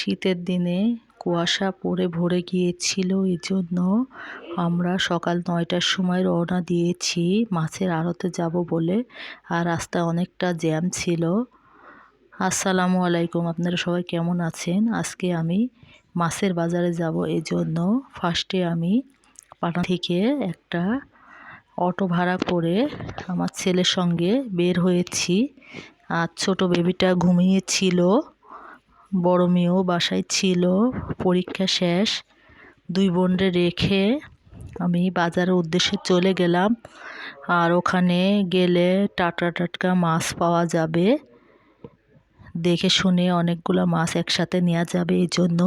শীতের দিনে কুয়াশা পড়ে ভরে গিয়েছিল, এজন্য আমরা সকাল ৯টার সময় রওনা দিয়েছি মাছের আড়তে যাব বলে। আর রাস্তায় অনেকটা জ্যাম ছিল। আসসালামু আলাইকুম, আপনারা সবাই কেমন আছেন? আজকে আমি মাছের বাজারে যাব, এজন্য ফার্স্টে আমি পাটনা থেকে একটা অটো ভাড়া করে আমার ছেলের সঙ্গে বের হয়েছি। আর ছোট বেবিটা ঘুমিয়েছিল, বড় মেয়েও বাসায় ছিল, পরীক্ষা শেষ। দুই বোনরে রেখে আমি বাজারের উদ্দেশ্যে চলে গেলাম। আর ওখানে গেলে টাটকা মাছ পাওয়া যাবে, দেখে শুনে অনেকগুলো মাছ একসাথে নেওয়া যাবে, এই জন্য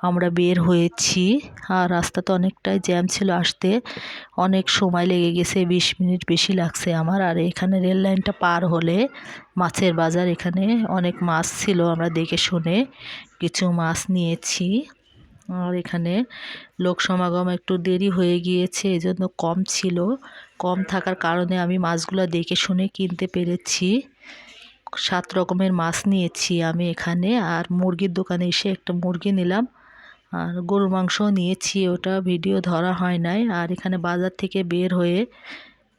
আমরা বের হয়েছি। আর রাস্তাতে অনেকটাই জ্যাম ছিল, আসতে অনেক সময় লেগে গেছে, 20 মিনিট বেশি লাগছে আমার। আর এখানে রেল লাইনটা পার হলে মাছের বাজার, এখানে অনেক মাছ ছিল, আমরা দেখে শুনে কিছু মাছ নিয়েছি। আর এখানে লোক সমাগম একটু দেরি হয়ে গিয়েছে, এজন্য কম ছিল। কম থাকার কারণে আমি মাছগুলো দেখে শুনে কিনতে পেরেছি। 7 রকমের মাছ নিয়েছি আমি এখানে। আর মুরগির দোকানে এসে একটা মুরগি নিলাম, আর গরুর মাংসও নিয়েছি, ওটা ভিডিও ধরা হয় নাই। আর এখানে বাজার থেকে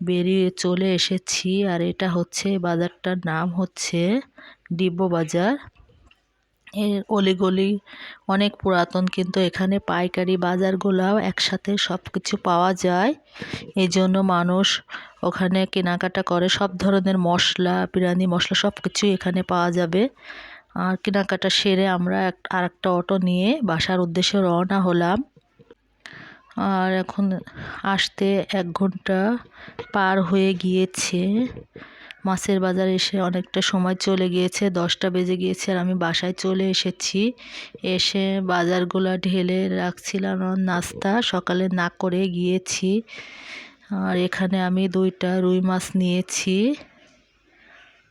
বেরিয়ে চলে এসেছি। আর এটা হচ্ছে বাজারটার নাম হচ্ছে ডিব্ব বাজার। এর অলিগলি অনেক পুরাতন, কিন্তু এখানে পাইকারি বাজারগুলাও একসাথে সব কিছু পাওয়া যায়, এই জন্য মানুষ ওখানে কেনাকাটা করে। সব ধরনের মশলা, বিরিয়ানি মশলা সব কিছুই এখানে পাওয়া যাবে। আর কেনাকাটা সেরে আমরা আরেকটা অটো নিয়ে বাসার উদ্দেশ্যে রওনা হলাম। আর এখন আসতে 1 ঘন্টা পার হয়ে গিয়েছে। মাছের বাজারে এসে অনেকটা সময় চলে গিয়েছে, 10টা বেজে গিয়েছে। আর আমি বাসায় চলে এসেছি। এসে বাজারগুলো ঢেলে রাখছিলাম, নাস্তা সকালে না করে গিয়েছি। আর এখানে আমি 2টা রুই মাছ নিয়েছি,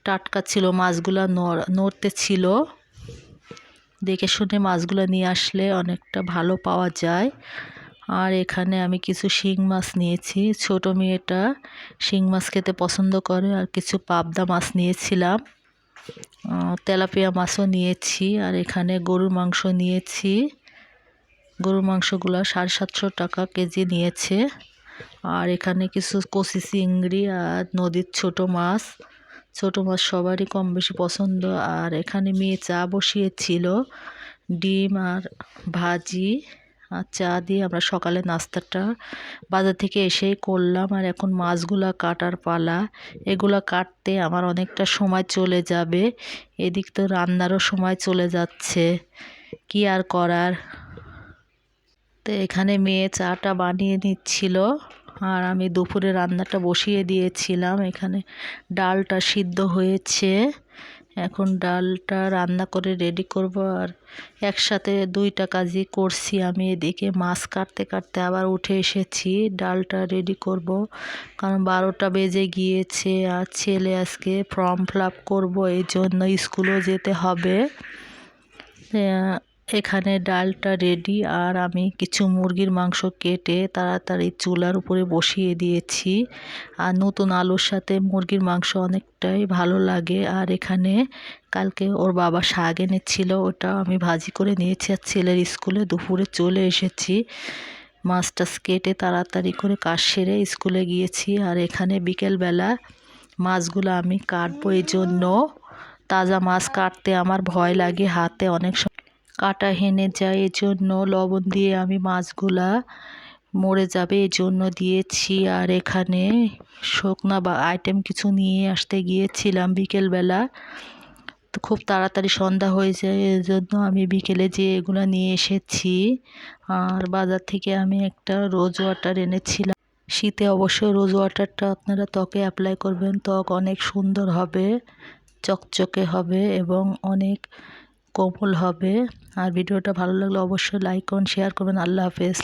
টাটকা ছিল মাছগুলো, নড়তে ছিল। দেখে শুনে মাছগুলো নিয়ে আসলে অনেকটা ভালো পাওয়া যায়। আর এখানে আমি কিছু শিং মাছ নিয়েছি, ছোট মেয়েটা শিং মাছ খেতে পছন্দ করে। আর কিছু পাবদা মাছ নিয়েছিলাম, তেলাপিয়া মাছও নিয়েছি। আর এখানে গরুর মাংস নিয়েছি, গরুর মাংসগুলো 750 টাকা কেজি নিয়েছে। আর এখানে কিছু কচি চিংড়ি আর নদীর ছোট মাছ সবারই কম বেশি পছন্দ। আর এখানে মেয়ে চা বসিয়েছিল, ডিম আর ভাজি আর চা দিয়ে আমরা সকালে নাস্তাটা বাজার থেকে এসেই করলাম। আর এখন মাছগুলা কাটার পালা, এগুলা কাটতে আমার অনেকটা সময় চলে যাবে, এদিক তো রান্নারও সময় চলে যাচ্ছে, কি আর করার। তো এখানে মেয়ে চাটা বানিয়ে নিচ্ছিল, আর আমি দুপুরে রান্নাটা বসিয়ে দিয়েছিলাম। এখানে ডালটা সিদ্ধ হয়েছে, এখন ডালটা রান্না করে রেডি করব। আর একসাথে 2টা কাজই করছি আমি। এদিকে মাছ কাটতে কাটতে আবার উঠে এসেছি, ডালটা রেডি করব, কারণ 12টা বেজে গিয়েছে। আর ছেলে আজকে ফর্ম ফিল আপ করবো, এই জন্য স্কুলও যেতে হবে। এখানে ডালটা রেডি। আর আমি কিছু মুরগির মাংস কেটে তাড়াতাড়ি চুলার উপরে বসিয়ে দিয়েছি। আর নতুন আলুর সাথে মুরগির মাংস অনেকটাই ভালো লাগে। আর এখানে কালকে ওর বাবা শাক এনেছিল, ওটা আমি ভাজি করে নিয়েছি। আর ছেলের স্কুলে দুপুরে চলে এসেছি, মাছ টাছ কেটে তাড়াতাড়ি করে কাজ সেরে স্কুলে গিয়েছি। আর এখানে বিকেলবেলা মাছগুলো আমি কাটবো, এই জন্য তাজা মাছ কাটতে আমার ভয় লাগে, হাতে অনেক কাটা হেনে যায়, এই জন্য লবণ দিয়ে আমি মাছগুলা মরে যাবে এই জন্য দিয়েছি। আর এখানে শুকনা বা আইটেম কিছু নিয়ে আসতে গিয়েছিলাম বিকেলবেলা, তো খুব তাড়াতাড়ি সন্ধ্যা হয়ে যায়, এই জন্য আমি বিকেলে যেয়ে এগুলো নিয়ে এসেছি। আর বাজার থেকে আমি একটা রোজ ওয়াটার এনেছিলাম। শীতে অবশ্যই রোজ ওয়াটারটা আপনারা ত্বকে অ্যাপ্লাই করবেন, ত্বক অনেক সুন্দর হবে, চকচকে হবে এবং অনেক কোমল হবে। আর ভিডিওটা ভালো লাগলে অবশ্যই লাইক করুন, শেয়ার করবেন। আল্লাহ হাফেজ।